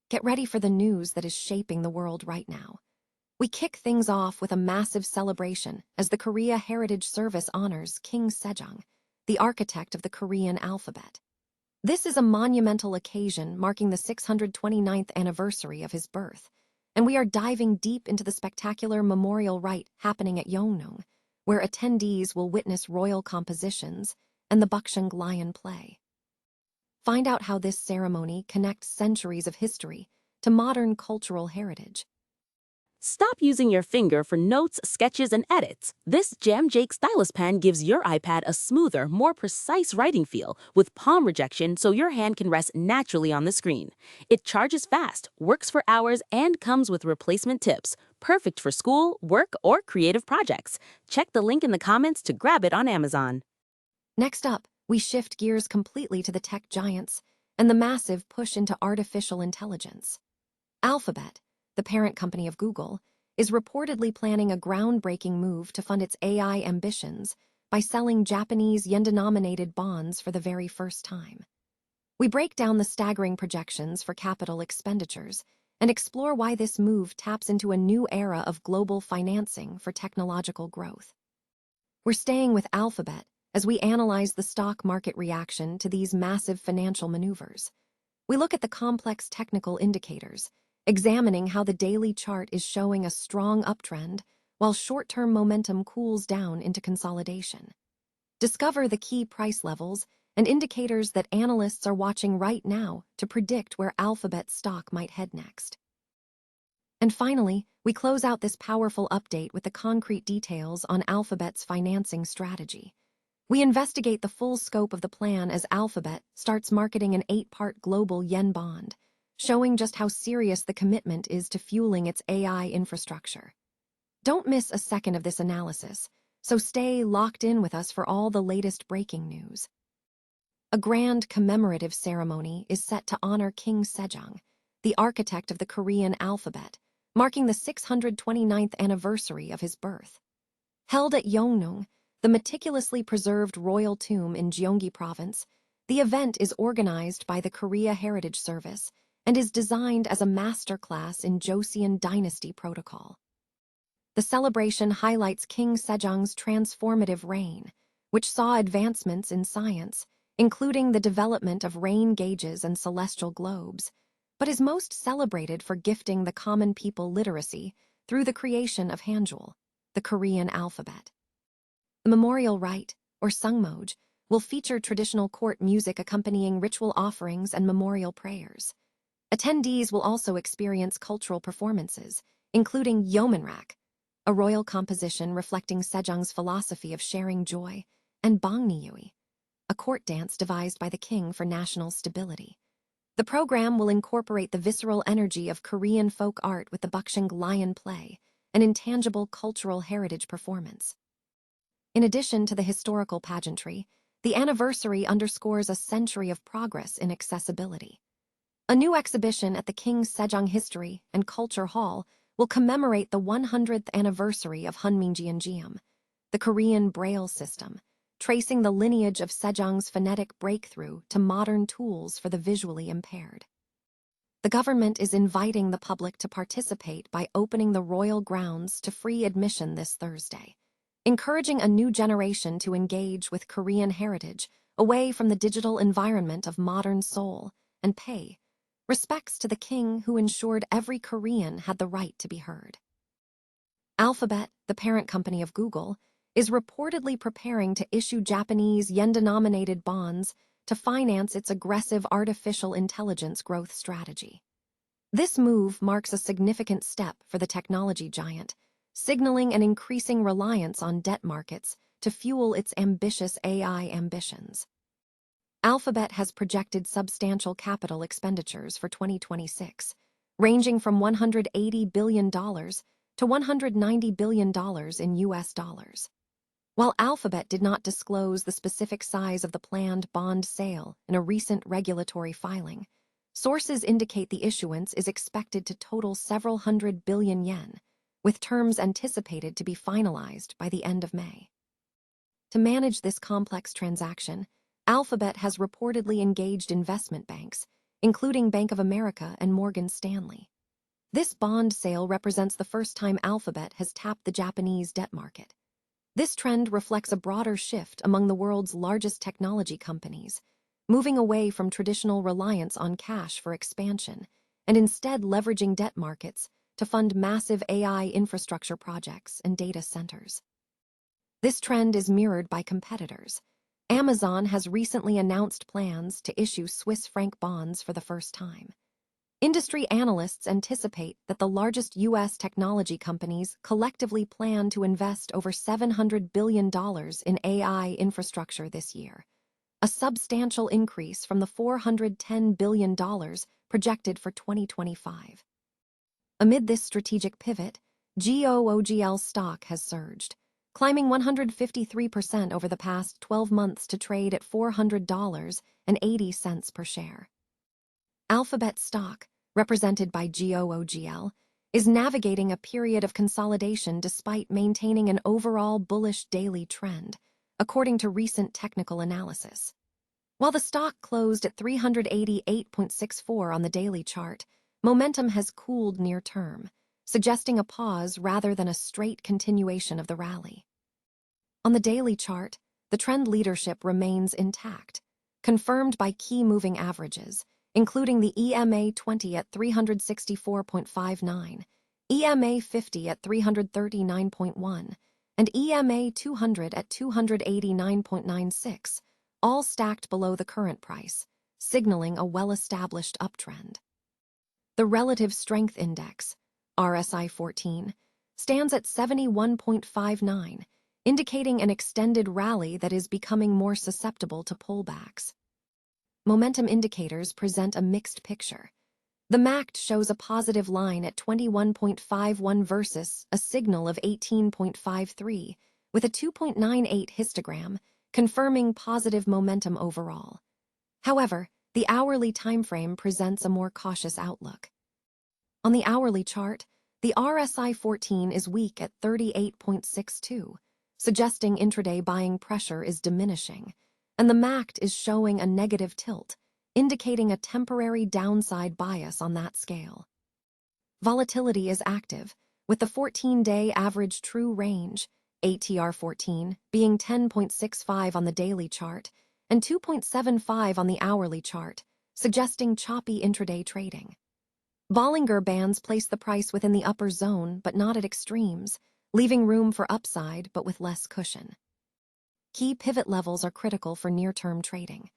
Get ready for the news that is shaping the world right now. We kick things off with a massive celebration as the Korea Heritage Service honors King Sejong, the architect of the Korean alphabet. This is a monumental occasion marking the 629th anniversary of his birth, and we are diving deep into the spectacular memorial rite happening at Yeongnam, where attendees will witness royal compositions and the Bakshang Lion play. Find out how this ceremony connects centuries of history to modern cultural heritage. Stop using your finger for notes, sketches, and edits. This Jam Jake stylus pen gives your iPad a smoother, more precise writing feel with palm rejection so your hand can rest naturally on the screen. It charges fast, works for hours, and comes with replacement tips. Perfect for school, work, or creative projects. Check the link in the comments to grab it on Amazon. Next up, we shift gears completely to the tech giants and the massive push into artificial intelligence. Alphabet, the parent company of Google, is reportedly planning a groundbreaking move to fund its AI ambitions by selling Japanese yen-denominated bonds for the very first time. We break down the staggering projections for capital expenditures and explore why this move taps into a new era of global financing for technological growth. We're staying with Alphabet as we analyze the stock market reaction to these massive financial maneuvers. We look at the complex technical indicators, examining how the daily chart is showing a strong uptrend while short-term momentum cools down into consolidation. Discover the key price levels and indicators that analysts are watching right now to predict where Alphabet stock might head next. And finally, we close out this powerful update with the concrete details on Alphabet's financing strategy. We investigate the full scope of the plan as Alphabet starts marketing an 8-part global yen bond, showing just how serious the commitment is to fueling its AI infrastructure. Don't miss a second of this analysis, so stay locked in with us for all the latest breaking news. A grand commemorative ceremony is set to honor King Sejong, the architect of the Korean alphabet, marking the 629th anniversary of his birth. Held at Yeongnam, the meticulously preserved royal tomb in Gyeonggi Province, the event is organized by the Korea Heritage Service and is designed as a masterclass in Joseon Dynasty protocol. The celebration highlights King Sejong's transformative reign, which saw advancements in science, including the development of rain gauges and celestial globes, but is most celebrated for gifting the common people literacy through the creation of Hangeul, the Korean alphabet. The memorial rite, or sungmoj, will feature traditional court music accompanying ritual offerings and memorial prayers. Attendees will also experience cultural performances, including Yeomanrak, a royal composition reflecting Sejong's philosophy of sharing joy, and Bangnyui, a court dance devised by the king for national stability. The program will incorporate the visceral energy of Korean folk art with the Bakshang Lion play, an intangible cultural heritage performance. In addition to the historical pageantry, the anniversary underscores a century of progress in accessibility. A new exhibition at the King Sejong History and Culture Hall will commemorate the 100th anniversary of Hangeul, the Korean Braille system, tracing the lineage of Sejong's phonetic breakthrough to modern tools for the visually impaired. The government is inviting the public to participate by opening the royal grounds to free admission this Thursday, encouraging a new generation to engage with Korean heritage away from the digital environment of modern Seoul and pay respects to the king who ensured every Korean had the right to be heard. Alphabet, the parent company of Google, is reportedly preparing to issue Japanese yen-denominated bonds to finance its aggressive artificial intelligence growth strategy. This move marks a significant step for the technology giant, signaling an increasing reliance on debt markets to fuel its ambitious AI ambitions. Alphabet has projected substantial capital expenditures for 2026, ranging from $180 billion to $190 billion in US dollars. While Alphabet did not disclose the specific size of the planned bond sale in a recent regulatory filing, sources indicate the issuance is expected to total several hundred billion yen, with terms anticipated to be finalized by the end of May. To manage this complex transaction, Alphabet has reportedly engaged investment banks, including Bank of America and Morgan Stanley. This bond sale represents the first time Alphabet has tapped the Japanese debt market. This trend reflects a broader shift among the world's largest technology companies, moving away from traditional reliance on cash for expansion and instead leveraging debt markets to fund massive AI infrastructure projects and data centers. This trend is mirrored by competitors. Amazon has recently announced plans to issue Swiss franc bonds for the first time. Industry analysts anticipate that the largest U.S. technology companies collectively plan to invest over $700 billion in AI infrastructure this year, a substantial increase from the $410 billion projected for 2025. Amid this strategic pivot, GOOGL stock has surged, climbing 153% over the past 12 months to trade at $400.80 per share. Alphabet stock, represented by GOOGL, is navigating a period of consolidation despite maintaining an overall bullish daily trend, according to recent technical analysis. While the stock closed at 388.64 on the daily chart, momentum has cooled near term, suggesting a pause rather than a straight continuation of the rally. On the daily chart, the trend leadership remains intact, confirmed by key moving averages, including the EMA 20 at 364.59, EMA 50 at 339.1, and EMA 200 at 289.96, all stacked below the current price, signaling a well-established uptrend. The Relative Strength Index, RSI 14, stands at 71.59, indicating an extended rally that is becoming more susceptible to pullbacks. Momentum indicators present a mixed picture. The MACD shows a positive line at 21.51 versus a signal of 18.53, with a 2.98 histogram, confirming positive momentum overall. However, the hourly timeframe presents a more cautious outlook. On the hourly chart, the RSI 14 is weak at 38.62, suggesting intraday buying pressure is diminishing, and the MACD is showing a negative tilt, indicating a temporary downside bias on that scale. Volatility is active, with the 14-day average true range, ATR14, being 10.65 on the daily chart and 2.75 on the hourly chart, suggesting choppy intraday trading. Bollinger Bands place the price within the upper zone but not at extremes, leaving room for upside but with less cushion. Key pivot levels are critical for near-term trading.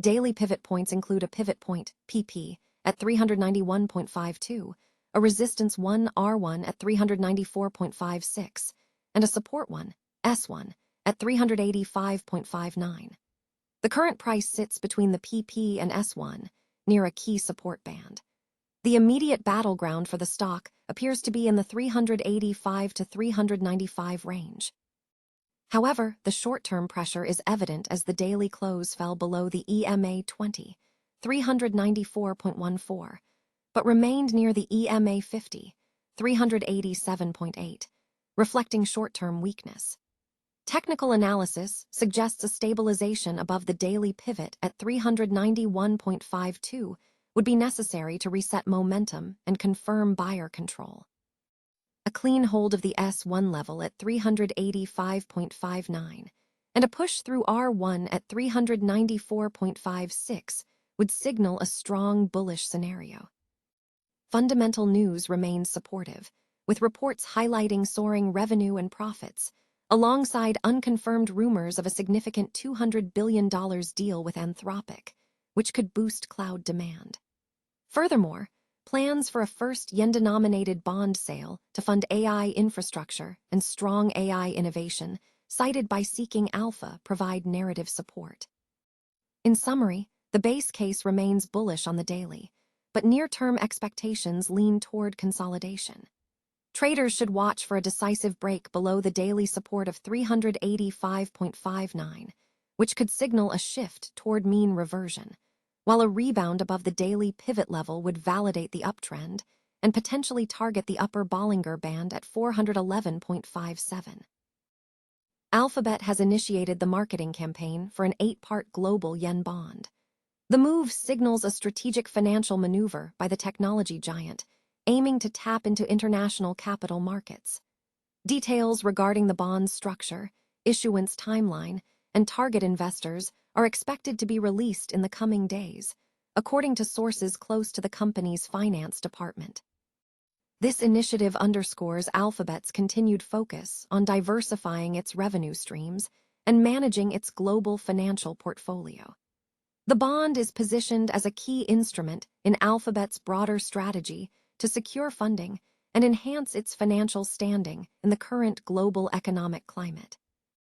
Daily pivot points include a pivot point, PP, at 391.52, a resistance 1, R1 at 394.56, and a support 1, S1, at 385.59. The current price sits between the PP and S1, near a key support band. The immediate battleground for the stock appears to be in the 385 to 395 range. However, the short-term pressure is evident as the daily close fell below the EMA 20, 394.14, but remained near the EMA 50, 387.8, reflecting short-term weakness. Technical analysis suggests a stabilization above the daily pivot at 391.52 would be necessary to reset momentum and confirm buyer control. A clean hold of the S1 level at 385.59 and a push through R1 at 394.56 would signal a strong bullish scenario. Fundamental news remains supportive, with reports highlighting soaring revenue and profits, alongside unconfirmed rumors of a significant $200 billion deal with Anthropic, which could boost cloud demand. Furthermore, plans for a first yen-denominated bond sale to fund AI infrastructure and strong AI innovation, cited by Seeking Alpha, provide narrative support. In summary, the base case remains bullish on the daily, but near-term expectations lean toward consolidation. Traders should watch for a decisive break below the daily support of 385.59, which could signal a shift toward mean reversion, while a rebound above the daily pivot level would validate the uptrend and potentially target the upper Bollinger Band at 411.57. Alphabet has initiated the marketing campaign for an 8-part global yen bond. The move signals a strategic financial maneuver by the technology giant, aiming to tap into international capital markets. Details regarding the bond's structure, issuance timeline, and target investors are expected to be released in the coming days, according to sources close to the company's finance department. This initiative underscores Alphabet's continued focus on diversifying its revenue streams and managing its global financial portfolio. The bond is positioned as a key instrument in Alphabet's broader strategy to secure funding and enhance its financial standing in the current global economic climate.